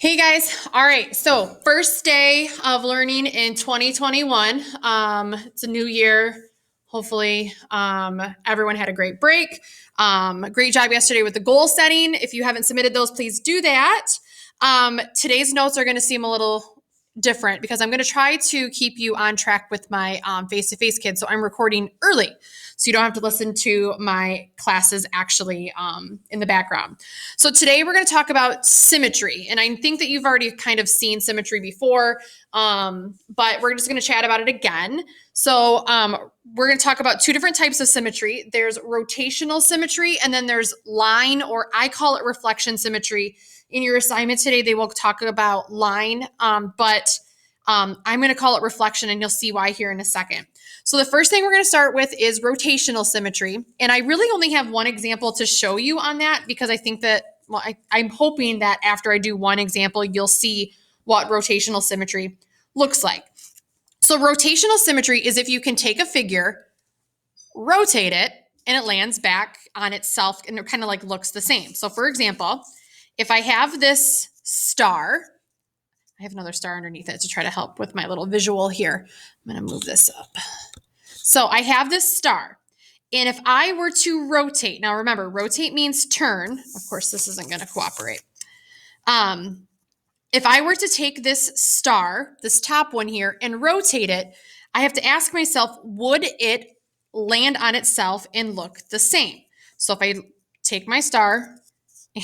Hey guys. All right. So first day of learning in 2021. It's a new year. Hopefully, everyone had a great break. Great job yesterday with the goal setting. If you haven't submitted those, please do that. Today's notes are going to seem a little different because I'm going to try to keep you on track with my face-to-face kids. So I'm recording early, so you don't have to listen to my classes actually in the background. So today we're going to talk about symmetry, and I think that you've already kind of seen symmetry before, but we're just going to chat about it again. So we're going to talk about two different types of symmetry. There's rotational symmetry, and then there's line, or I call it reflection symmetry. In your assignment today, they will talk about line, but I'm going to call it reflection, and you'll see why here in a second. So the first thing we're going to start with is rotational symmetry. And I really only have one example to show you on that because I think that, well, I'm hoping that after I do one example, you'll see what rotational symmetry looks like. So rotational symmetry is if you can take a figure, rotate it, and it lands back on itself and it kind of like looks the same. So for example, if I have this star, I have another star underneath it to try to help with my little visual here. I'm going to move this up. So I have this star, and if I were to rotate, now remember, rotate means turn. Of course, this isn't going to cooperate. If I were to take this star, this top one here, and rotate it, I have to ask myself, would it land on itself and look the same? So if I take my star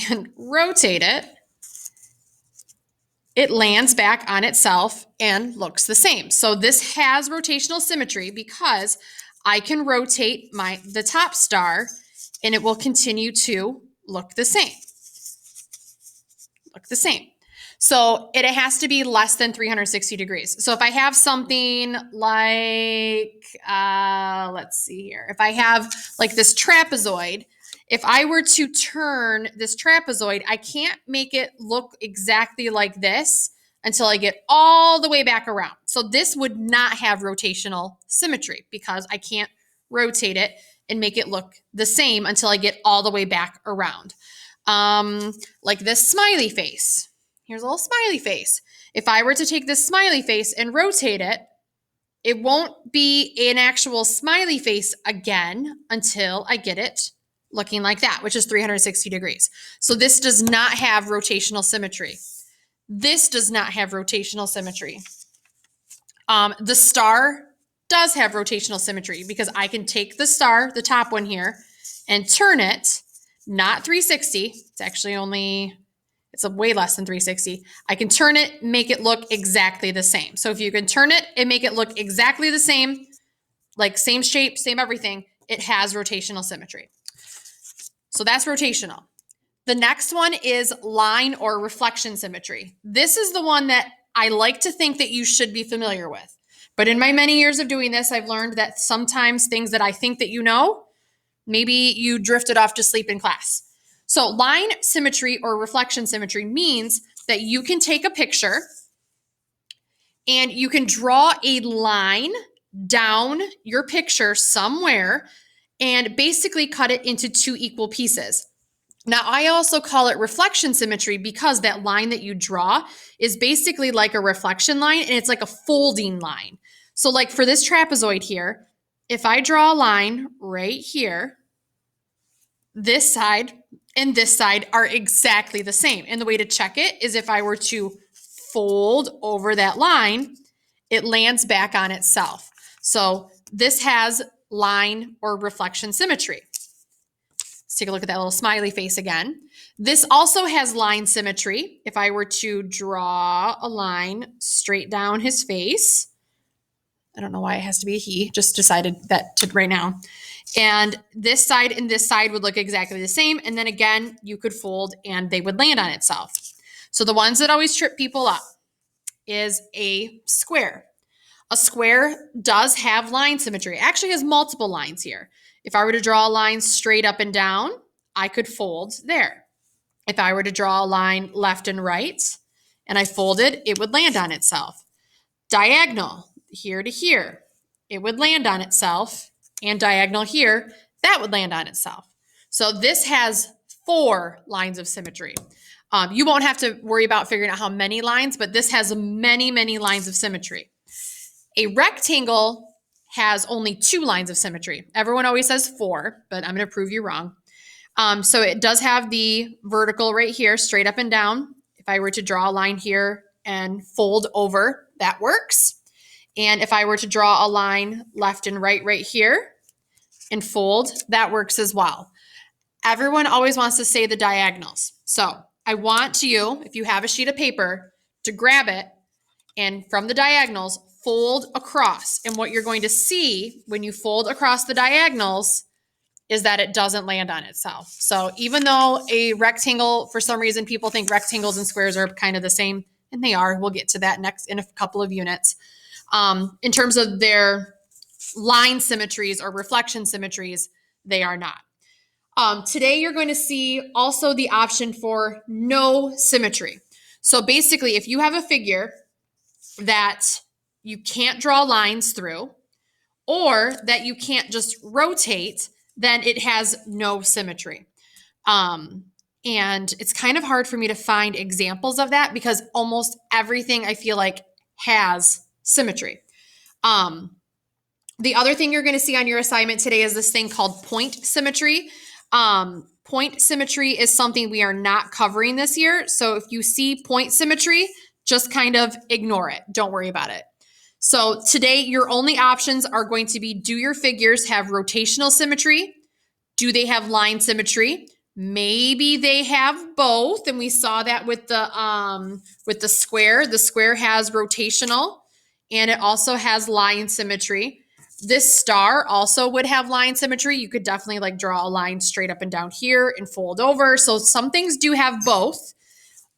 and rotate it, it lands back on itself and looks the same. So this has rotational symmetry because I can rotate the top star and it will continue to look the same. So it has to be less than 360 degrees. So if I have something like, let's see here. If I have like this trapezoid, if I were to turn this trapezoid, I can't make it look exactly like this until I get all the way back around. So this would not have rotational symmetry because I can't rotate it and make it look the same until I get all the way back around. Like this smiley face. Here's a little smiley face. If I were to take this smiley face and rotate it, it won't be an actual smiley face again until I get it looking like that, which is 360 degrees. So this does not have rotational symmetry. This does not have rotational symmetry. The star does have rotational symmetry because I can take the star, the top one here, and turn it, not 360. It's actually it's a way less than 360. I can turn it, make it look exactly the same. So if you can turn it and make it look exactly the same, like same shape, same everything, it has rotational symmetry. So that's rotational. The next one is line or reflection symmetry. This is the one that I like to think that you should be familiar with. But in my many years of doing this, I've learned that sometimes things that I think that you know, maybe you drifted off to sleep in class. So line symmetry or reflection symmetry means that you can take a picture and you can draw a line down your picture somewhere and basically cut it into two equal pieces. Now, I also call it reflection symmetry because that line that you draw is basically like a reflection line and it's like a folding line. So like for this trapezoid here, if I draw a line right here, this side and this side are exactly the same. And the way to check it is if I were to fold over that line, it lands back on itself. So this has line or reflection symmetry. Let's take a look at that little smiley face again. This also has line symmetry. If I were to draw a line straight down his face, I don't know why it has to be a he, just decided that right now. And this side and this side would look exactly the same. And then again, you could fold and they would land on itself. So the ones that always trip people up is a square. A square does have line symmetry. It actually has multiple lines here. If I were to draw a line straight up and down, I could fold there. If I were to draw a line left and right and I folded, it would land on itself. Diagonal, here to here, it would land on itself. And diagonal here, that would land on itself. So this has 4 lines of symmetry. You won't have to worry about figuring out how many lines, but this has many, many lines of symmetry. A rectangle has only 2 lines of symmetry. Everyone always says 4, but I'm going to prove you wrong. So it does have the vertical right here, straight up and down. If I were to draw a line here and fold over, that works. And if I were to draw a line left and right here and fold, that works as well. Everyone always wants to say the diagonals. So I want you, if you have a sheet of paper, to grab it and from the diagonals, fold across. And what you're going to see when you fold across the diagonals is that it doesn't land on itself. So even though a rectangle, for some reason, people think rectangles and squares are kind of the same, and they are. We'll get to that next in a couple of units. In terms of their line symmetries or reflection symmetries, they are not. Today, you're going to see also the option for no symmetry. So basically, if you have a figure that you can't draw lines through, or that you can't just rotate, then it has no symmetry. And it's kind of hard for me to find examples of that because almost everything I feel like has symmetry. The other thing you're going to see on your assignment today is this thing called point symmetry. Point symmetry is something we are not covering this year. So if you see point symmetry, just kind of ignore it. Don't worry about it. So today, your only options are going to be, do your figures have rotational symmetry? Do they have line symmetry? Maybe they have both, and we saw that with the square. The square has rotational, and it also has line symmetry. This star also would have line symmetry. You could definitely like draw a line straight up and down here and fold over. So some things do have both,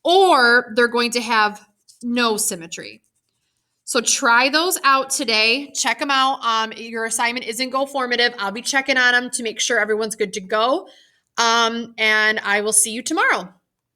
or they're going to have no symmetry. So try those out today. Check them out. Your assignment isn't go formative. I'll be checking on them to make sure everyone's good to go. And I will see you tomorrow.